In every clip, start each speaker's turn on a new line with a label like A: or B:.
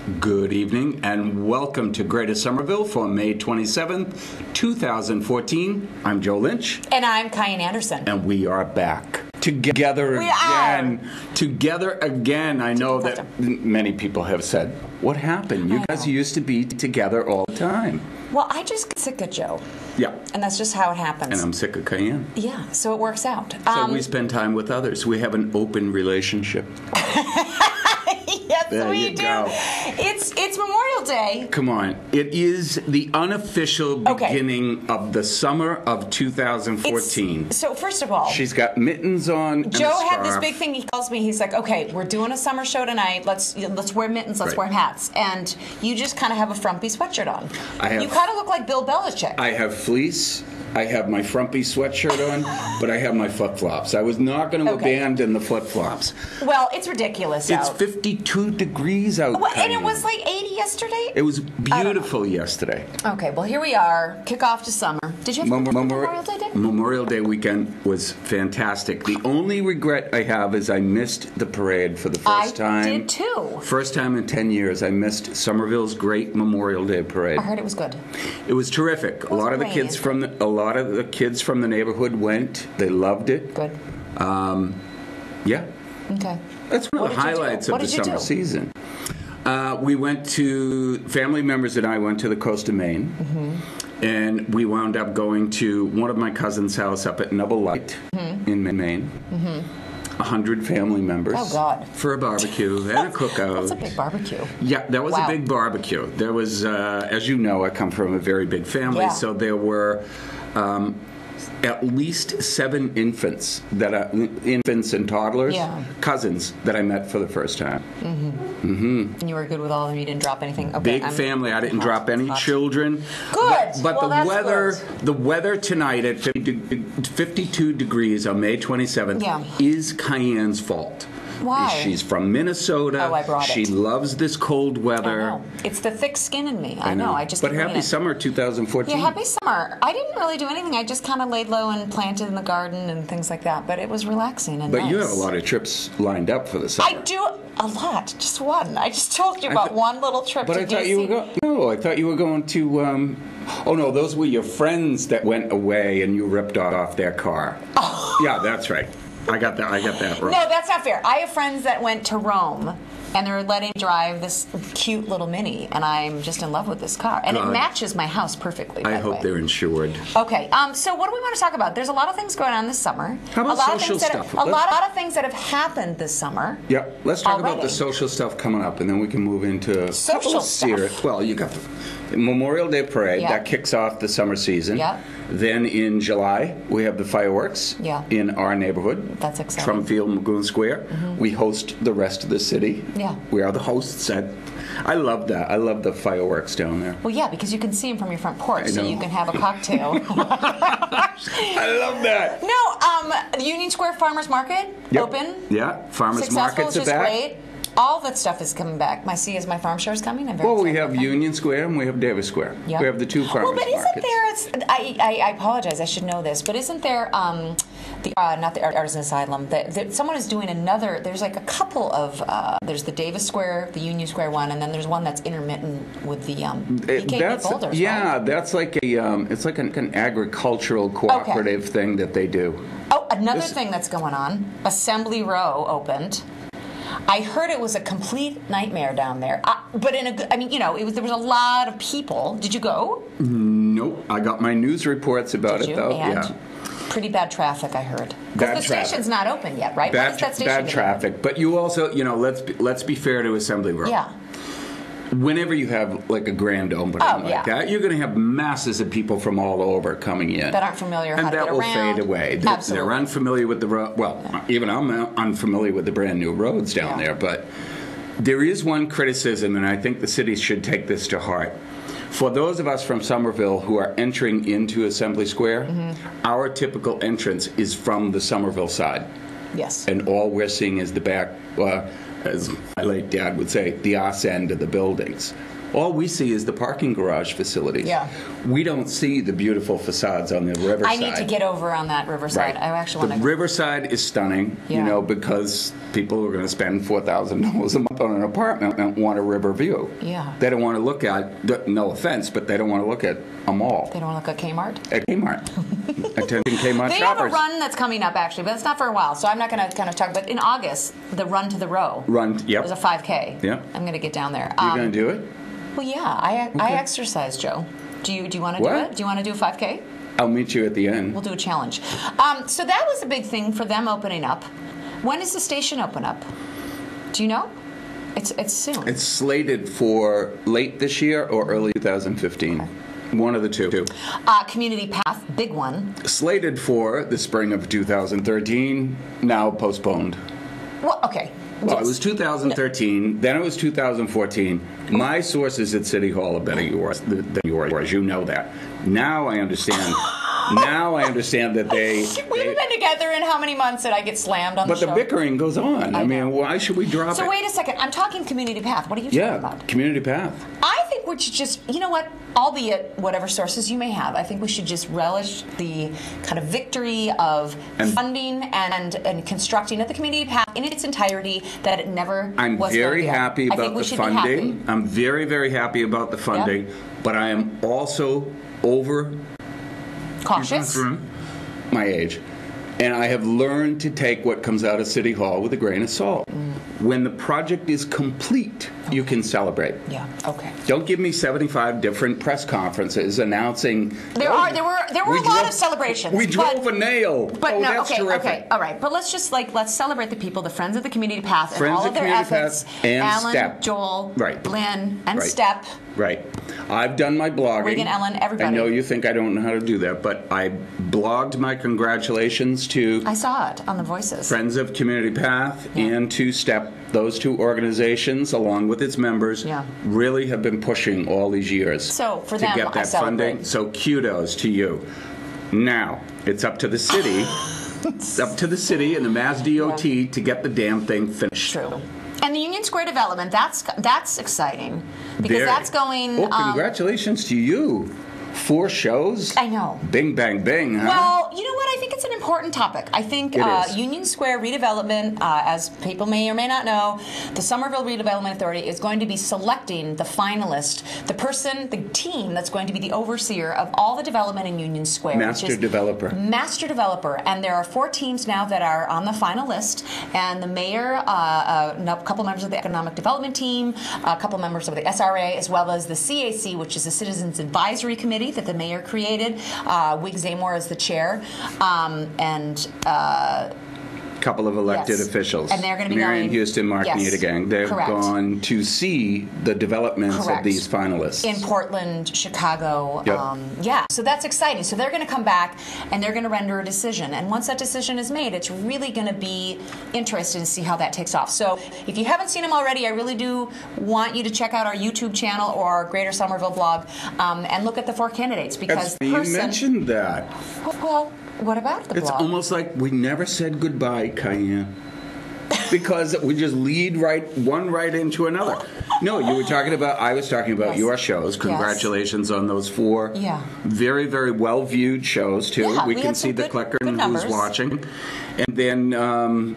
A: Good evening and welcome to Greater Somerville for May 27th, 2014. I'm Joe Lynch.
B: And I'm Kyan Anderson.
A: And we are back. Together again. Together again. I know that many people have said, what happened? You guys used to be together all the time.
B: Well, I just get sick of Joe.
A: Yeah.
B: And that's just how it happens.
A: And I'm sick of Kyan.
B: Yeah, so it works out.
A: So we spend time with others. We have an open relationship.
B: Yes, we do.
A: Go.
B: It's Memorial Day.
A: Come on. It is the unofficial beginning of the summer of 2014.
B: So first of all,
A: she's got mittens on. And
B: Joe had this big thing. He calls me. He's like, "Okay, we're doing a summer show tonight. Let's wear mittens. Let's wear hats." And you just kind of have a frumpy sweatshirt on. You kind of look like Bill Belichick.
A: I have fleece. I have my frumpy sweatshirt on, but I have my flip-flops. I was not going to abandon the flip-flops.
B: Well, it's ridiculous
A: It's
B: out.
A: 52 degrees out.
B: Well, and it was like 80 yesterday?
A: It was beautiful yesterday.
B: Okay, well, here we are. Kick off to summer. Did you have Memorial Day?
A: Memorial Day weekend was fantastic. The only regret I have is I missed the parade for the first time.
B: I did too.
A: First time in 10 years, I missed Somerville's great Memorial Day parade.
B: I heard it was good.
A: It was terrific. A lot of the kids from the neighborhood went. They loved it.
B: Good.
A: Yeah.
B: Okay.
A: That's one of the highlights of the summer season. We went to, family members and I went to the coast of Maine. Mm-hmm. And we wound up going to one of my cousin's house up at Nubble Light in Maine. Mm-hmm. 100 family members.
B: Oh, God.
A: For a barbecue and a cookout.
B: That's a big barbecue.
A: Yeah, that was a big barbecue. There was, as you know, I come from a very big family, so there were at least 7 infants infants and toddlers, cousins that I met for the first time. Mm-hmm. Mm-hmm.
B: And you were good with all of them. You didn't drop anything.
A: Okay, big family. I didn't drop any children.
B: Good.
A: But the weather tonight at 52 degrees on May 27th is Kyan's fault.
B: Why?
A: She's from Minnesota.
B: Oh, I brought it.
A: She loves this cold weather.
B: I know. It's the thick skin in me. I know.
A: But happy summer 2014.
B: Yeah, happy summer. I didn't really do anything. I just kind of laid low and planted in the garden and things like that. But it was relaxing and nice.
A: You have a lot of trips lined up for the summer.
B: I do a lot. Just one. I just told you about one little trip to DC.
A: But I thought you were going to... oh, no, those were your friends that went away and you ripped off their car. Oh. Yeah, that's right. I got that wrong.
B: No, that's not fair. I have friends that went to Rome, and they're letting me drive this cute little Mini, and I'm just in love with this car. And it matches my house perfectly, by the way.
A: I hope they're insured.
B: Okay, so what do we want to talk about? There's a lot of things going on this summer.
A: How about social stuff?
B: A lot of things that have happened this summer.
A: Yeah, let's talk about the social stuff coming up, and then we can move into...
B: Social stuff.
A: Well, you got the Memorial Day Parade. That kicks off the summer season.
B: Yeah.
A: Then in July, we have the fireworks in our neighborhood.
B: That's exciting.
A: Trumfield Magoon Square. Mm-hmm. We host the rest of the city. Yeah. We are the hosts. I love that. I love the fireworks down there.
B: Well, yeah, because you can see them from your front porch, so you can have a cocktail.
A: I love that.
B: No, the Union Square Farmers Market, open.
A: Yeah, farmers markets are back.
B: Great. All that stuff is coming back. My farm show is coming. I'm very excited.
A: We have Union Square and we have Davis Square. Yep. We have the two farmers markets.
B: Well, but isn't there? I apologize. I should know this, but isn't there not the Artisan Asylum? Someone is doing another. There's like a couple of. There's the Davis Square, the Union Square one, and then there's one that's intermittent with the BK Boulders.
A: Yeah, right? That's like a. It's like an agricultural cooperative thing that they do.
B: Oh, another thing that's going on. Assembly Row opened. I heard it was a complete nightmare down there, but there was a lot of people. Did you go?
A: Nope. I got my news reports about it though.
B: And pretty bad traffic, I heard. Because the station's not open yet, right?
A: Bad traffic. But you also, let's be fair to Assembly Row. Yeah. Whenever you have like a grand opening that, you're going to have masses of people from all over coming in
B: that aren't familiar
A: how
B: to get around.
A: And that will fade away.
B: Absolutely.
A: They're unfamiliar with the road. Well, even I'm unfamiliar with the brand new roads down there. But there is one criticism, and I think the city should take this to heart. For those of us from Somerville who are entering into Assembly Square, our typical entrance is from the Somerville side.
B: Yes.
A: And all we're seeing is the back. As my late dad would say, the arse end of the buildings. all we see is the parking garage facilities.
B: Yeah.
A: We don't see the beautiful facades on the riverside.
B: I need to get over on that Riverside.
A: Right.
B: I actually want
A: The
B: to.
A: riverside is stunning,
B: Yeah.
A: Because people are going to spend $4,000 a month on an apartment and want a river view.
B: Yeah.
A: They don't want to look at, no offense, but they don't want to look at a mall.
B: They don't want to look at Kmart.
A: At Kmart. Attending Kmart
B: They
A: shoppers.
B: have a run that's coming up actually, but it's not for a while, so I'm not going to kind of talk. But in August, the Run to the Row.
A: Yep.
B: There's a 5K.
A: Yep.
B: I'm going to get down there.
A: You're going to do it?
B: Well, yeah, I exercise, Joe. Do you want to do
A: What?
B: it? Do you want to do a 5K?
A: I'll meet you at the end.
B: We'll do a challenge. So that was a big thing for them opening up. When does the station open up? Do you know? It's soon.
A: It's slated for late this year or early 2015. One of the two.
B: Community Path, big one.
A: Slated for the spring of 2013, now postponed.
B: Well, okay.
A: Well,
B: Yes.
A: it was 2013, then it was 2014. My sources at City Hall are better than yours. You know that. Now I understand. Now I understand that
B: We haven't been together in how many months that I get slammed on
A: But
B: the
A: the
B: show?
A: bickering goes on. I mean, why should we drop it?
B: So wait a second. I'm talking Community Path. What are you talking
A: Yeah,
B: about?
A: Community Path.
B: I think we should just, you know what, albeit whatever sources you may have, I think we should just relish the kind of victory of
A: And-
B: funding and constructing of the Community Path in its entirety, that it never
A: I'm
B: was
A: very
B: going to be.
A: happy
B: I
A: about
B: think we
A: the
B: should be happy.
A: funding. I'm very, very happy about the funding. But I am also over
B: Cautious.
A: my age. And I have learned to take what comes out of City Hall with a grain of salt. When the project is complete, you can celebrate.
B: Yeah, okay.
A: Don't give me 75 different press conferences announcing.
B: There were a lot of celebrations.
A: We
B: but-
A: drove a nail.
B: But
A: oh,
B: no,
A: that's
B: okay,
A: terrific.
B: okay, all right. But let's just let's celebrate the people, the Friends of the Community Path, and
A: Friends
B: all
A: of
B: of their
A: Community
B: efforts.
A: Path and
B: Alan,
A: STEP.
B: Joel,
A: Right.
B: Lynn, and
A: Right.
B: Step.
A: Right. I've done my blogging.
B: Regan, Ellen, everybody.
A: I know you think I don't know how to do that, but I blogged my congratulations to
B: I saw it on the Voices.
A: Friends of Community Path
B: Yeah.
A: and to STEP. Those two organizations, along with its members,
B: Yeah.
A: really have been pushing all these years
B: So, for
A: to
B: them,
A: get
B: I
A: that
B: celebrate.
A: funding. So kudos to you. Now, it's up to the city. It's up to the city and the Mass DOT to get the damn thing finished.
B: True. And the Union Square development, that's exciting because
A: There-
B: that's going.
A: Oh, congratulations to you. 4 shows?
B: I know.
A: Bing, bang, bing, huh?
B: Well, you know what? I think it's an important topic. I think
A: It is.
B: Union Square redevelopment, as people may or may not know, the Somerville Redevelopment Authority is going to be selecting the finalist, the team that's going to be the overseer of all the development in Union Square.
A: Master developer.
B: Master developer. And there are 4 teams now that are on the final list. And the mayor, a couple members of the economic development team, a couple members of the SRA, as well as the CAC, which is the Citizens Advisory Committee that the mayor created. Wig Zamor is the chair.
A: Couple of elected
B: Yes.
A: officials.
B: And they're gonna be
A: Marion
B: going-
A: Houston, Mark
B: Yes.
A: Neitagang. They've
B: Correct.
A: gone to see the developments
B: Correct.
A: of these finalists.
B: In Portland, Chicago.
A: Yep.
B: So that's exciting. So they're going to come back and they're going to render a decision. And once that decision is made, it's really going to be interesting to see how that takes off. So if you haven't seen them already, I really do want you to check out our YouTube channel or our Greater Somerville blog and look at the 4 candidates because the
A: you
B: person.
A: mentioned that.
B: Well, what about the
A: It's
B: blog?
A: almost like we never said goodbye, Cayenne. Because we just lead one right into another. No, you were talking about, I was talking about
B: Yes.
A: your shows.
B: Yes.
A: Congratulations on those 4
B: Yeah.
A: very, very well-viewed shows, too.
B: Yeah,
A: we
B: we
A: can
B: had
A: see
B: some
A: the
B: good-
A: clicker
B: good
A: and
B: numbers.
A: who's watching. And then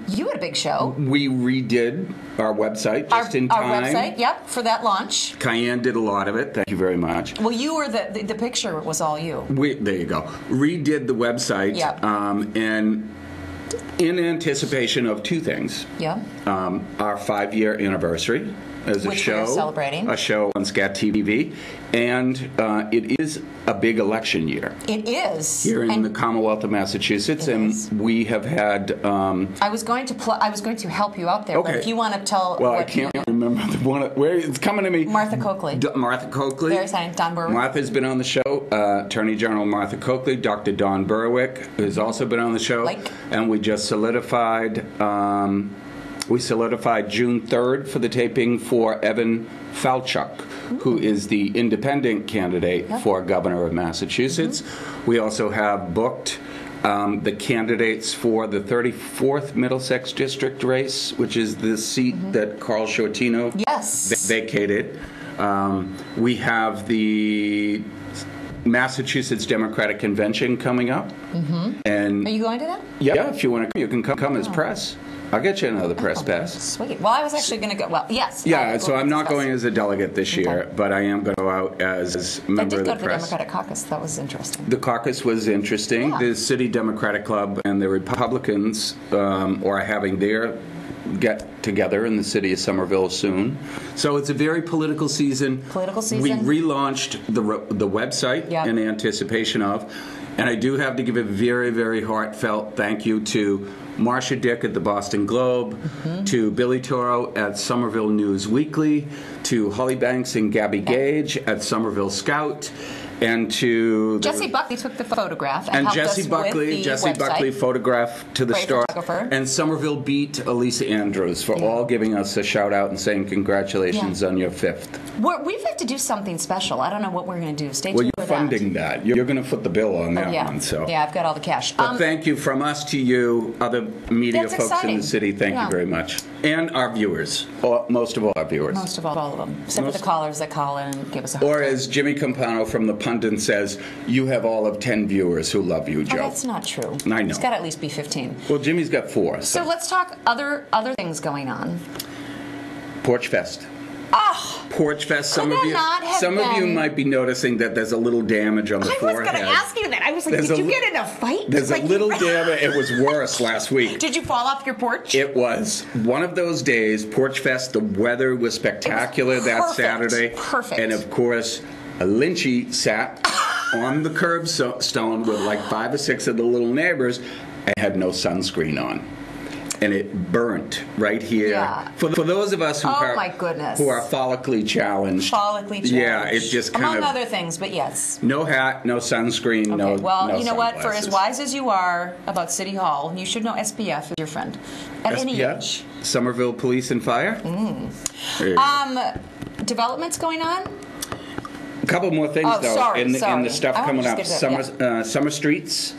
B: You had a big show.
A: we redid our website just in time.
B: Our website, yep, for that launch.
A: Cayenne did a lot of it. Thank you very much.
B: Well, you were the picture was all you.
A: There you go. Redid the website.
B: Yep.
A: And in anticipation of 2 things.
B: Yeah.
A: Our 5-year anniversary as a
B: Which we are
A: show.
B: celebrating.
A: A show on SCAT TV. And it is a big election year
B: It is.
A: here in
B: And
A: the Commonwealth of Massachusetts.
B: It
A: And
B: is.
A: we have had...
B: I was going to help you out there, but
A: Okay.
B: if you want to tell
A: well, I
B: what
A: can't remember the one. Where it's coming to me.
B: Martha Coakley.
A: Martha Coakley.
B: Very exciting. Don Berwick.
A: Martha's been on the show. Attorney General Martha Coakley, Dr. Don Berwick has also been on the show.
B: Blake.
A: And we just solidified. We solidified June 3rd for the taping for Evan Falchuk, who is the independent candidate for governor of Massachusetts. We also have booked the candidates for the 34th Middlesex District race, which is the seat that Carl Shortino
B: Yes.
A: vacated. We have the Massachusetts Democratic Convention coming up. And
B: Are you going to that?
A: yeah, if you want to, you can come as press. I'll get you another press pass.
B: Sweet. Well, I was actually going to go. Well, yes.
A: Yeah,
B: I'll
A: so I'm not
B: discuss.
A: going as a delegate this year, but I am going to go out as a
B: I
A: member
B: did
A: of
B: go
A: the
B: to the
A: press.
B: Democratic caucus. That was interesting.
A: The caucus was interesting.
B: Yeah.
A: The City Democratic Club and the Republicans are having their get together in the city of Somerville soon. So it's a very political season.
B: Political season.
A: We relaunched the website
B: Yep.
A: in anticipation of, and I do have to give a very, very heartfelt thank you to Marcia Dick at the Boston Globe, to Billy Toro at Somerville News Weekly, to Holly Banks and Gabby Gage at Somerville Scout, and to
B: Jesse Buckley took the photograph and,
A: and
B: helped
A: Jesse
B: us
A: Buckley,
B: with the website.
A: Buckley photographed to the
B: Great
A: Star,
B: photographer.
A: and Somerville Beat Elisa Andrews for all giving us a shout out and saying congratulations
B: Yeah.
A: on your 5th.
B: We have to do something special. I don't know what we're going to do. Stay tuned
A: Well,
B: for
A: you're
B: that.
A: funding that. You're going to foot the bill on that
B: Yeah.
A: one. So.
B: Yeah, I've got all the cash.
A: But thank you from us to you, other media
B: That's
A: folks in
B: exciting.
A: the city. Thank
B: Yeah.
A: you very much. And our viewers, or most of all our viewers.
B: Most of all of them, except for
A: Most-
B: the callers that call in and give us a hard
A: Or
B: time.
A: as Jimmy Campano from The Pundit says, you have all of 10 viewers who love you,
B: Oh,
A: Joe.
B: that's not true.
A: I know.
B: It's got to at least be 15.
A: Well, Jimmy's got 4.
B: So let's talk other things going on.
A: Porch Fest.
B: Oh,
A: Porch Fest.
B: Could that not have
A: Some of you
B: been-
A: might be noticing that there's a little damage on the
B: I was
A: forehead.
B: going to ask you that. I was like,
A: There's
B: did
A: a
B: you
A: li-
B: get in a fight?
A: There's
B: Like,
A: a little damage. It was worse last week.
B: Did you fall off your porch?
A: It was one of those days, Porch Fest, the weather was spectacular that
B: perfect.
A: Saturday.
B: Perfect.
A: And of course, a Lynchy sat on the curbstone with like 5 or 6 of the little neighbors and had no sunscreen on. And it burnt right here.
B: Yeah.
A: For those of us who
B: Oh,
A: are
B: my goodness.
A: who are follically challenged.
B: Follically challenged.
A: Yeah, it just kind
B: among
A: of
B: other things, but yes.
A: no hat, no sunscreen,
B: Okay.
A: no.
B: Well,
A: no
B: you know what? For as
A: sunglasses.
B: wise as you are about City Hall, you should know SPF is your friend at any
A: SPF?
B: age.
A: Somerville Police and Fire. There you go.
B: Developments going on?
A: A couple more things,
B: Oh,
A: though,
B: sorry,
A: in
B: sorry.
A: the stuff
B: I wanna
A: coming
B: just
A: up.
B: get to that,
A: Summer Streets,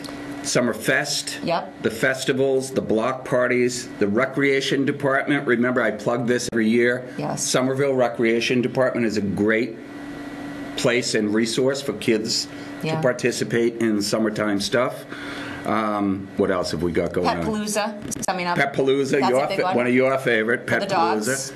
A: Summer Fest,
B: Yep.
A: the festivals, the block parties, the Recreation Department. Remember, I plug this every year.
B: Yes.
A: Somerville Recreation Department is a great place and resource for kids
B: Yeah.
A: to participate in summertime stuff. What else have we got going
B: Pet
A: on?
B: Palooza is coming up.
A: Pet Palooza,
B: That's a big one.
A: one of your favorite, Pet
B: the dogs.
A: Palooza.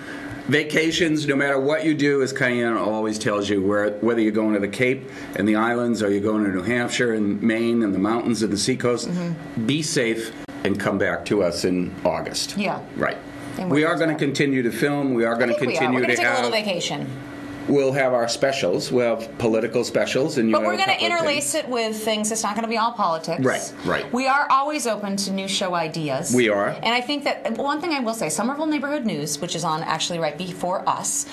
A: Vacations, no matter what you do, as Cayenne always tells you, whether you're going to the Cape and the islands or you're going to New Hampshire and Maine and the mountains and the seacoast, be safe and come back to us in August.
B: Yeah.
A: Right.
B: And
A: We
B: we're-
A: are going to continue to film. We are going to
B: I think we are.
A: continue
B: We're going
A: to
B: to take a
A: have.
B: little vacation.
A: We'll have our specials. We'll have political specials, and you
B: But
A: have
B: we're
A: a
B: going to
A: couple of
B: interlace
A: things.
B: it with things. It's not going to be all politics.
A: Right, right.
B: We are always open to new show ideas.
A: We are.
B: And I think that one thing I will say, Somerville Neighborhood News, which is on actually right before us,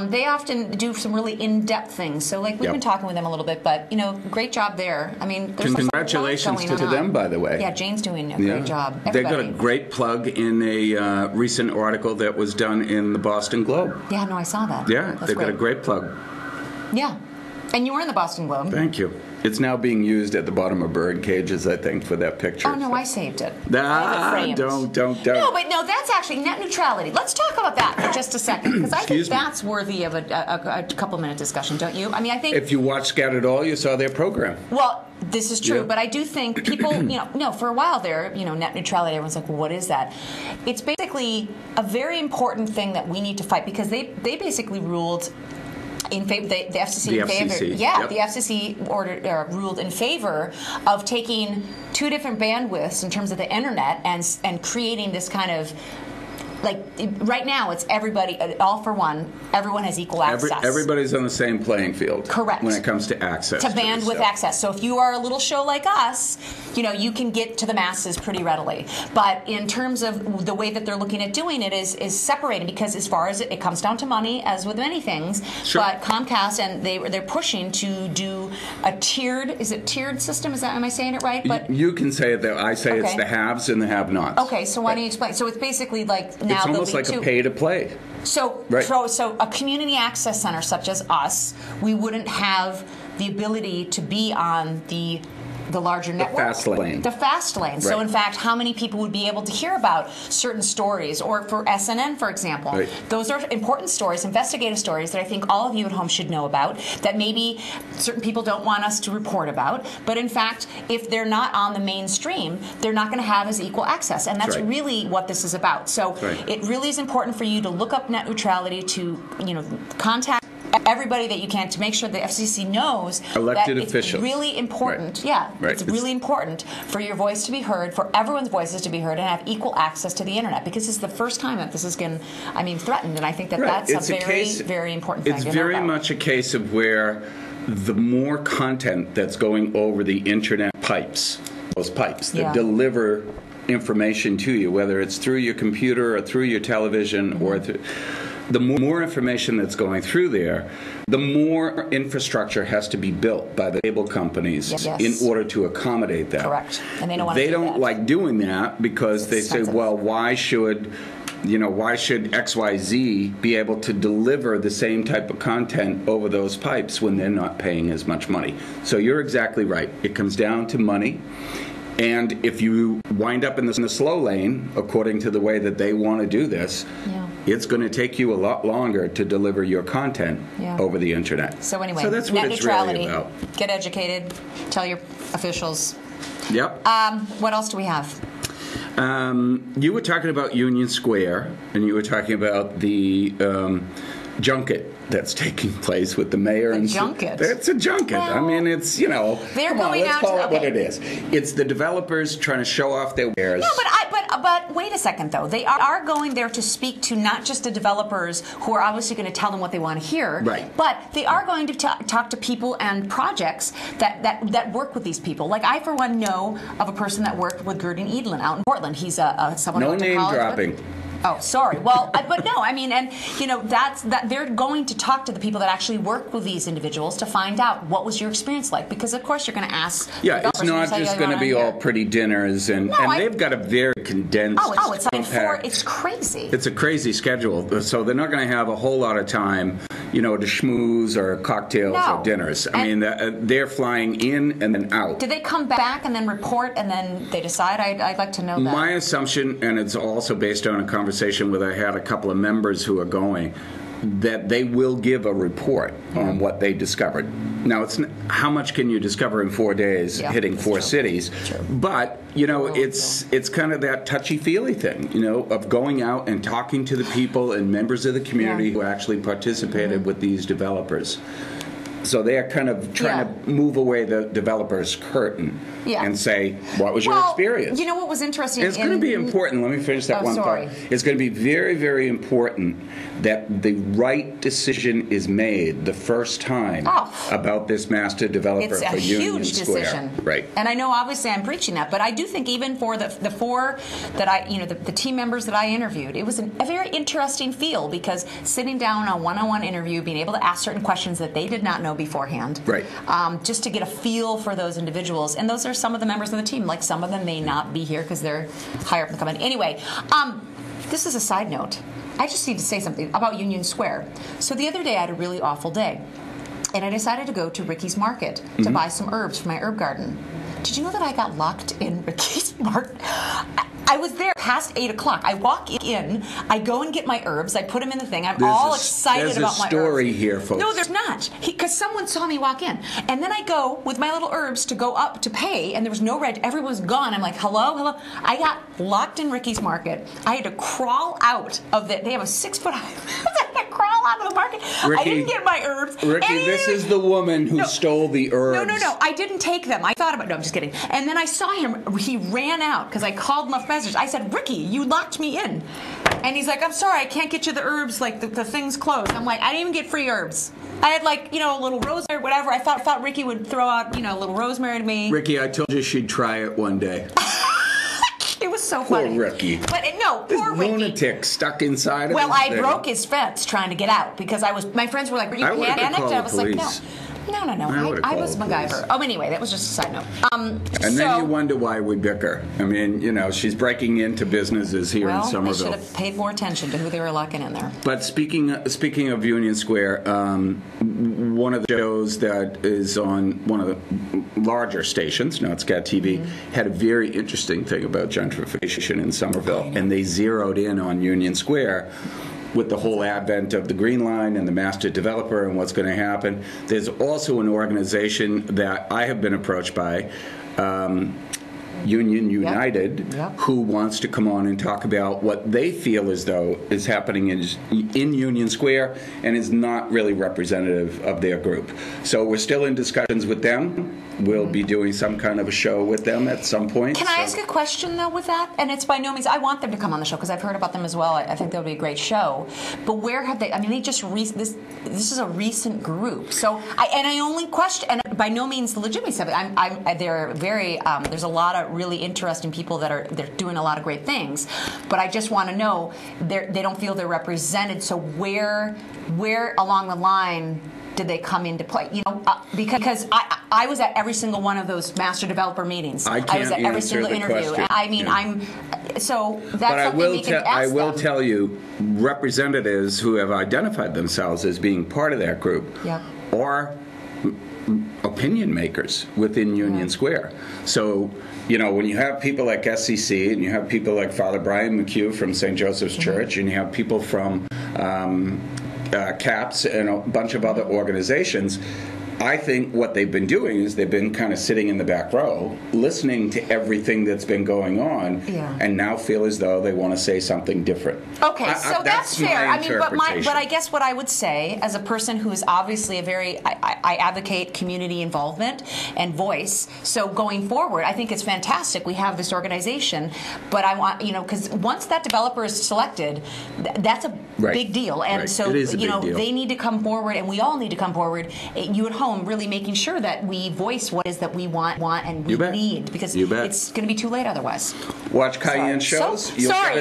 B: they often do some really in-depth things. So, like, we've
A: Yep.
B: been talking with them a little bit, but, you know, great job there. I mean, there's a lot
A: Congratulations
B: going
A: to
B: on.
A: them, by the way.
B: Yeah, Jane's doing a great job.
A: They got a
B: Everybody.
A: great plug in a recent article that was done in the Boston Globe.
B: Yeah, no, I saw that.
A: Yeah,
B: That's
A: they've got a great plug.
B: Yeah. And you were in the Boston Globe.
A: Thank you. It's now being used at the bottom of bird cages, I think, for that picture.
B: Oh, no, I saved it. I have it framed.
A: Don't.
B: No, but no, that's actually net neutrality. Let's talk about that for just a second, because I think
A: Excuse me.
B: that's worthy of a couple-minute discussion, don't you? I mean, I think,
A: If you watched Scattered All, you saw their program.
B: well, this is true,
A: Yeah.
B: but I do think people, no, for a while there, net neutrality, everyone's like, well, what is that? It's basically a very important thing that we need to fight, because they basically ruled in favor, the FCC,
A: The
B: in favor,
A: FCC,
B: yeah,
A: yep.
B: the FCC ruled in favor of taking 2 different bandwidths in terms of the internet and creating this kind of, like, right now it's everybody, all for one, everyone has equal access.
A: Everybody's on the same playing field.
B: Correct.
A: When it comes to access.
B: To
A: this
B: bandwidth
A: stuff.
B: access. So if you are a little show like us, you can get to the masses pretty readily. But in terms of the way that they're looking at doing it is separating, because as far as it comes down to money, as with many things.
A: Sure.
B: But Comcast, and they're pushing to do a tiered system? Am I saying it right? But
A: You can say it that I say it's
B: Okay.
A: the haves and the have-nots.
B: okay, so why don't you explain? So it's basically like now
A: It's
B: there'll
A: almost
B: be
A: like
B: 2.
A: a pay-to-play.
B: So,
A: Right.
B: so a community access center such as us, we wouldn't have the ability to be on the the larger network.
A: fast lane.
B: The fast lane. So,
A: Right.
B: in fact, how many people would be able to hear about certain stories? Or for SNN, for example.
A: Right.
B: Those are important stories, investigative stories that I think all of you at home should know about, that maybe certain people don't want us to report about. But, in fact, if they're not on the mainstream, they're not going to have as equal access. And that's
A: Right.
B: really what this is about. So
A: Right.
B: it really is important for you to look up net neutrality, to contact everybody that you can to make sure the FCC knows
A: Elected
B: that
A: officials.
B: it's really important.
A: Right.
B: Yeah,
A: Right.
B: it's really important for your voice to be heard, for everyone's voices to be heard, and have equal access to the internet, because it's the first time that this has been, threatened, and I think that
A: Right.
B: that's
A: It's
B: a
A: a
B: very,
A: case-
B: very important thing
A: It's
B: to know
A: very
B: about.
A: much a case of where the more content that's going over the internet pipes, those pipes that
B: Yeah.
A: deliver information to you, whether it's through your computer or through your television or through, the more information that's going through there, the more infrastructure has to be built by the cable companies
B: Yes.
A: in order to accommodate that.
B: Correct. And they don't want to
A: They
B: do
A: don't
B: that.
A: like doing that because they say,
B: expensive.
A: well, why should XYZ be able to deliver the same type of content over those pipes when they're not paying as much money? So you're exactly right. It comes down to money. And if you wind up in the slow lane, according to the way that they want to do this,
B: Yeah.
A: it's going to take you a lot longer to deliver your content
B: Yeah.
A: over the internet.
B: So anyway,
A: so that's what
B: net
A: it's
B: neutrality,
A: really about.
B: get educated, tell your officials.
A: Yep.
B: What else do we have?
A: You were talking about Union Square, and you were talking about the junket that's taking place with the mayor.
B: A
A: and
B: junket?
A: It's a junket. I
B: Well,
A: mean, it's,
B: they're
A: come on,
B: going
A: let's
B: out
A: call
B: to-
A: it what
B: okay.
A: it is. It's the developers trying to show off their wares.
B: No, but wait a second though. They are going there to speak to not just the developers who are obviously going to tell them what they want to hear,
A: Right.
B: but they are going to talk to people and projects that work with these people. Like I, for one, know of a person that worked with Gurdon Edlin out in Portland. He's someone who
A: No
B: went to
A: name
B: college with-
A: dropping.
B: Oh, sorry. Well, but no, that's they're going to talk to the people that actually work with these individuals to find out what was your experience like, because of course you're going to ask.
A: Yeah,
B: the
A: it's
B: developers,
A: not
B: you say,
A: just
B: "Oh, you
A: going to
B: wanna
A: be
B: hear?"
A: all pretty dinners, and
B: I-
A: they've got a very condensed.
B: Oh, it's like
A: compact-
B: it's crazy.
A: It's a crazy schedule, so they're not going to have a whole lot of time, to schmooze or cocktails
B: No.
A: or dinners.
B: And-
A: They're flying in and then out.
B: Did they come back and then report and then they decide? I'd like to know that.
A: My assumption, and it's also based on a conversation with I had a couple of members who are going, that they will give a report on what they discovered. Now, how much can you discover in 4 days,
B: Yeah,
A: hitting
B: that's
A: 4
B: true.
A: cities?
B: True.
A: But it's kind of that touchy-feely thing, of going out and talking to the people and members of the community
B: Yeah.
A: who actually participated with these developers. So they are kind of trying to move away the developer's curtain and say, what was your experience?
B: You know what was interesting?
A: It's going to be important. Let me finish that one
B: sorry.
A: thought. It's going to be very, very important that the right decision is made the first time about this master developer
B: It's a
A: for Union
B: huge
A: Square.
B: decision,
A: Right.
B: And I know, obviously, I'm preaching that, but I do think even for the four that the team members that I interviewed, it was a very interesting feel, because sitting down on a one-on-one interview, being able to ask certain questions that they did not know beforehand,
A: Right.
B: Just to get a feel for those individuals, and those are some of the members of the team. Like some of them may not be here because they're higher up in the company. Anyway, this is a side note. I just need to say something about Union Square. So the other day I had a really awful day, and I decided to go to Ricky's Market to buy some herbs for my herb garden. Did you know that I got locked in Ricky's Market? I was there past 8 o'clock. I walk in, I go and get my herbs, I put them in the thing. I'm all excited about my herbs.
A: There's a story here, folks.
B: No, there's not. Because someone saw me walk in. And then I go with my little herbs to go up to pay, and there was no red. Everyone was gone. I'm like, hello? I got locked in Ricky's Market. I had to crawl out of they have a 6-foot high. I had to crawl out of the market.
A: Ricky,
B: I didn't get my herbs.
A: Ricky, this is the woman who stole the herbs.
B: No. I didn't take them. I thought about it. No, I'm just kidding. And then I saw him. He ran out because I called left message. I said, Ricky, you locked me in. And he's like, I'm sorry, I can't get you the herbs. Like, the thing's closed. I'm like, I didn't even get free herbs. I had, a little rosemary, whatever. I thought Ricky would throw out, a little rosemary to me.
A: Ricky, I told you she'd try it one day.
B: It was so
A: Poor
B: funny.
A: Ricky.
B: But poor
A: This
B: Ricky.
A: lunatic stuck inside of
B: Well,
A: his
B: I
A: thing.
B: broke his fence trying to get out because my friends were like, "Were you
A: I would've
B: panicked?"
A: called
B: And I
A: the
B: was like,
A: police.
B: "No."
A: I
B: I was
A: called the police.
B: MacGyver. Oh, anyway, that was just a side note.
A: And then you wonder why we bicker. I mean, she's breaking into businesses here in
B: Well, they should
A: Somerville.
B: have paid more attention to who they were locking in there.
A: But speaking of Union Square, one of the shows that is on one of the larger stations, not Scat TV, had a very interesting thing about gentrification in Somerville, and they zeroed in on Union Square with the whole advent of the Green Line and the master developer and what's going to happen. There's also an organization that I have been approached by, Union United, who wants to come on and talk about what they feel as though is happening in Union Square and is not really representative of their group. So we're still in discussions with them. We'll be doing some kind of a show with them at some point.
B: Can I ask a question, though, with that? And it's by no means, I want them to come on the show because I've heard about them as well. I think that would be a great show. But where have they, I mean, they just, this is a recent group. So, I only question, and by no means the legitimacy of it. They're very, there's a lot of really interesting people they're doing a lot of great things. But I just want to know, they don't feel they're represented. So where along the line did they come into play? You know, because I was at every single one of those master developer meetings.
A: I was at every single interview.
B: And I mean, so that's
A: but
B: something we can ask
A: I will
B: them.
A: tell you, representatives who have identified themselves as being part of that group are opinion makers within Union Square. So, you know, when you have people like SCC and you have people like Father Brian McHugh from St. Joseph's Church and you have people from CAPS and a bunch of other organizations, I think what they've been doing is they've been kind of sitting in the back row, listening to everything that's been going on, and now feel as though they want to say something different.
B: Okay, so that's fair. I mean, but I guess what I would say, as a person who is obviously I advocate community involvement and voice. So going forward, I think it's fantastic we have this organization. But I want, because once that developer is selected, that's a big deal. And so, deal. They need to come forward, and we all need to come forward. You at home, really making sure that we voice what is that we want and we need, because it's going to be too late otherwise.
A: Watch Cayenne shows.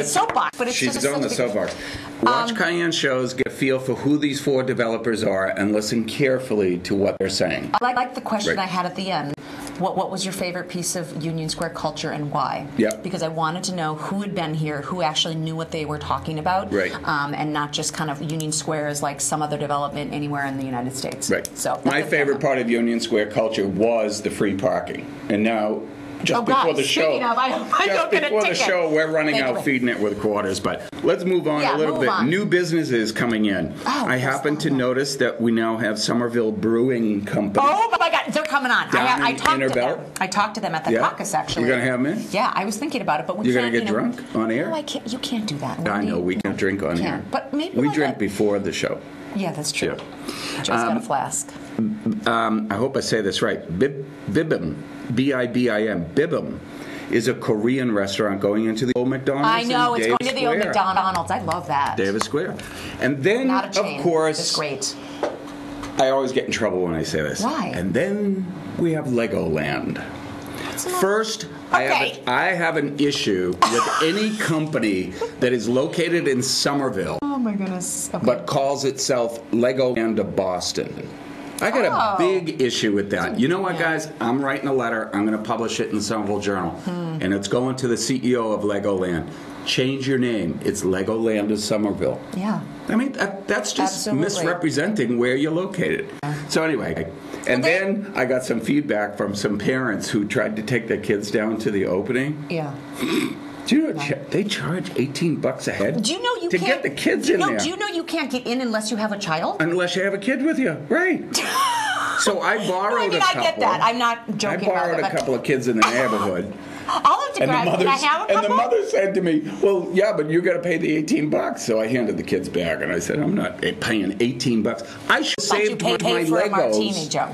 B: Soapbox, but it's
A: she's
B: just
A: on the soapbox. Watch Cayenne shows, get a feel for who these 4 developers are, and listen carefully to what they're saying.
B: I like the question I had at the end. What was your favorite piece of Union Square culture and why? Because I wanted to know who had been here, who actually knew what they were talking about, and not just kind of Union Square as like some other development anywhere in the United States. So my
A: favorite part of Union Square culture was the free parking, and now. Just before the show, we're running out feeding it with quarters. But let's move on a little bit. New businesses coming in. I happen to notice that we now have Somerville Brewing Company.
B: Oh my God, they're coming on. I talked to them. I talked to them at the caucus, actually.
A: You're going to have them in?
B: Yeah, I was thinking about it, but we
A: You're
B: can't.
A: You're going to get drunk on air?
B: No, I can't. You can't do that.
A: I know we can't drink on air.
B: But maybe
A: we drink before the show.
B: Yeah, that's true. Joe's got a flask.
A: I hope I say this right. Bibim, B-I-B-I-M, Bibim is a Korean restaurant going into the old McDonald's.
B: I know, it's
A: going
B: to the old McDonald's. I love that.
A: Davis Square. And then,
B: not a chain.
A: Of course,
B: it's great.
A: I always get in trouble when I say this.
B: Why?
A: And then we have Legoland. First,
B: okay.
A: I have an issue with any company that is located in Somerville,
B: oh my goodness,
A: but calls itself Legoland of Boston. I got a big issue with that. You know what, guys? I'm writing a letter. I'm going to publish it in the Somerville Journal. And it's going to the CEO of Legoland. Change your name. It's Legoland of Somerville.
B: Yeah.
A: I mean, that's just misrepresenting where you're located. So anyway, then I got some feedback from some parents who tried to take their kids down to the opening.
B: Yeah.
A: Do you know they charge $18 a head?
B: Do you know
A: to get the kids in there?
B: Do you know you can't get in unless you have a child?
A: Unless you have a kid with you, right? So I borrowed a couple.
B: I get that. I'm not joking.
A: I borrowed a couple of kids in the neighborhood.
B: I'll have to grab. Can I have a couple?
A: And the mother said to me, "Well, yeah, but you got to pay the $18." So I handed the kids back, and I said, "I'm not paying $18. I should have saved my Legos."
B: A martini, Joe.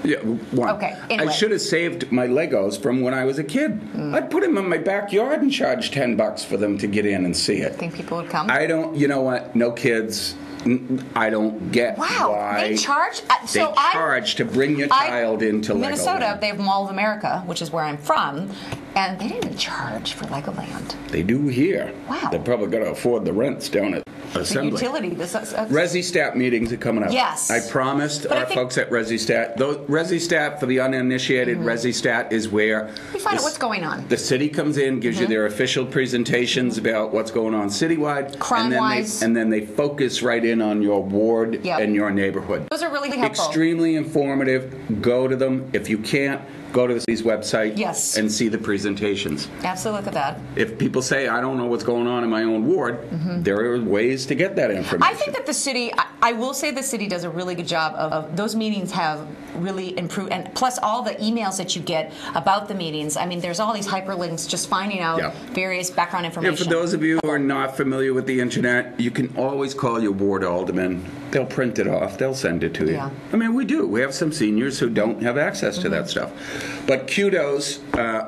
A: Yeah, one.
B: Okay. Anyway.
A: I should have saved my Legos from when I was a kid. I'd put them in my backyard and charge $10 for them to get in and see it.
B: Think people would come?
A: I don't. You know what? No kids. I don't get why
B: they charge.
A: They charge to bring your child into
B: Minnesota.
A: Legoland.
B: They have Mall of America, which is where I'm from, and they didn't charge for Legoland.
A: They do here.
B: Wow.
A: They probably got to afford the rents down at assembly.
B: Utility.
A: ResiStat meetings are coming up.
B: Yes.
A: I promised
B: But I
A: our
B: think-
A: folks at ResiStat. ResiStat, for the uninitiated, ResiStat is where
B: We find out what's going on.
A: the city comes in, gives you their official presentations about what's going on citywide.
B: Crime-wise.
A: And then they focus right in on your ward
B: Yep.
A: and your neighborhood.
B: Those are really helpful.
A: Extremely informative. Go to them. If you can't, go to the city's website
B: Yes.
A: and see the presentations.
B: Absolutely, look at that.
A: If people say, I don't know what's going on in my own ward, there are ways to get that information.
B: I think that the city, I will say the city does a really good job of those meetings have really improved, and plus all the emails that you get about the meetings. I mean, there's all these hyperlinks just finding out
A: Yeah.
B: various background
A: And
B: information.
A: for those of you who are not familiar with the internet, you can always call your ward alderman. They'll print it off. They'll send it to you.
B: Yeah.
A: I mean, we do. We have some seniors who don't have access to that stuff. But kudos,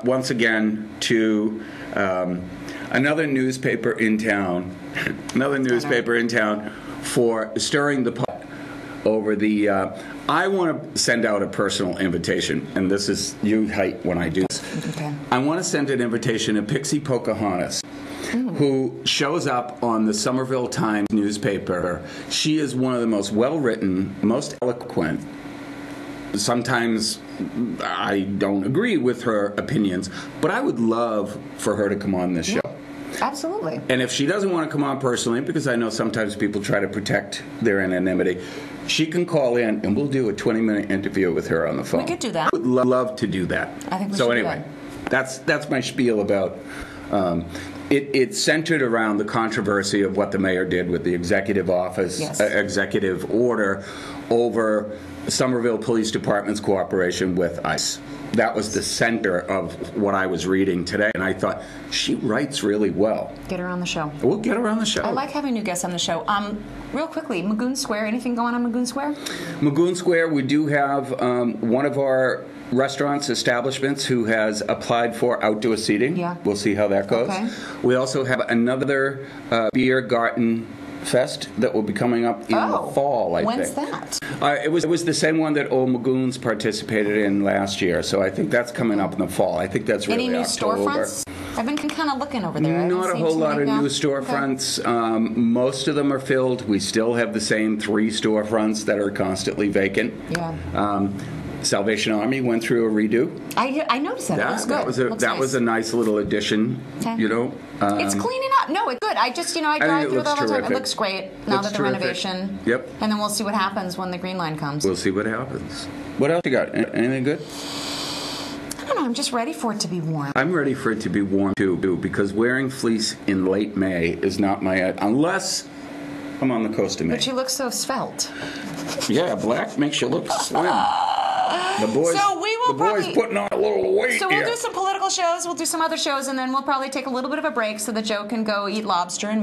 A: once again, to another newspaper in town, for stirring the pot over the... I want to send out a personal invitation, and this is you height when I do this.
B: Okay.
A: I want to send an invitation to Pixie Pocahontas, who shows up on the Somerville Times newspaper. She is one of the most well-written, most eloquent. Sometimes I don't agree with her opinions, but I would love for her to come on this show.
B: Absolutely.
A: And if she doesn't want to come on personally, because I know sometimes people try to protect their anonymity, she can call in and we'll do a 20-minute interview with her on the phone.
B: We could do that.
A: I would love to do that.
B: I think we
A: so
B: should do
A: anyway, that's my spiel about it's centered around the controversy of what the mayor did with the executive office,
B: Yes.
A: Executive order over Somerville Police Department's cooperation with ICE. That was the center of what I was reading today, and I thought, she writes really well.
B: Get her on the show.
A: We'll get her on the show.
B: I like having new guests on the show. Real quickly, Magoon Square, anything going on Magoon Square?
A: Magoon Square, we do have one of our restaurants, establishments, who has applied for outdoor seating.
B: Yeah.
A: We'll see how that goes.
B: Okay.
A: We also have another beer garden fest that will be coming up in the fall, I
B: When's
A: think.
B: that?
A: It was the same one that Old Magoons participated in last year, so I think that's coming up in the fall. I think that's really
B: Any new
A: October.
B: storefronts? I've been kind of looking over there. I haven't
A: Not a
B: seen
A: whole
B: too
A: lot of
B: many
A: new
B: now.
A: storefronts. Most of them are filled. We still have the same 3 storefronts that are constantly vacant.
B: Yeah.
A: Salvation Army went through a redo.
B: I noticed that. It looks good.
A: That was a nice little addition.
B: Okay.
A: You know,
B: It's cleaning up. No, it's good. I just, I
A: think
B: drive
A: it
B: through
A: looks
B: that all the time. It
A: terrific.
B: looks great now
A: Looks
B: that the
A: terrific.
B: renovation.
A: Yep.
B: And then we'll see what happens when the Green Line comes.
A: We'll see what happens. What else you got? Anything good?
B: I don't know. I'm just ready for it to be warm.
A: I'm ready for it to be warm too, because wearing fleece in late May is not my unless I'm on the coast of Maine.
B: But you look so svelte.
A: Yeah, black makes you look slim. The boys,
B: So we will
A: the boys
B: probably-
A: putting on a little weight
B: So we'll
A: here.
B: do some political shows, we'll do some other shows, and then we'll probably take a little bit of a break so that Joe can go eat lobster and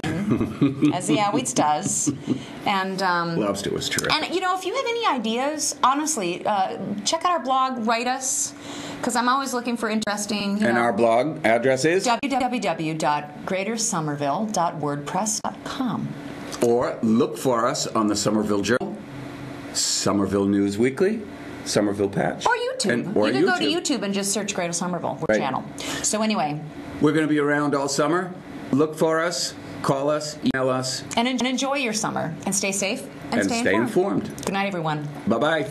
B: as he always does. And
A: Lobster was terrific.
B: and if you have any ideas, honestly, check out our blog, write us, because I'm always looking for interesting.
A: And our blog address is?
B: www.greatersomerville.wordpress.com.
A: Or look for us on the Somerville Journal, Somerville News Weekly, Somerville Patch.
B: Or YouTube.
A: Or
B: you can go to YouTube and just search Greater Somerville
A: Right.
B: channel. So anyway,
A: We're going to be around all summer. Look for us, call us, email us,
B: and enjoy your summer, and stay safe,
A: and
B: stay
A: stay
B: informed.
A: informed.
B: Good night, everyone.
A: Bye-bye.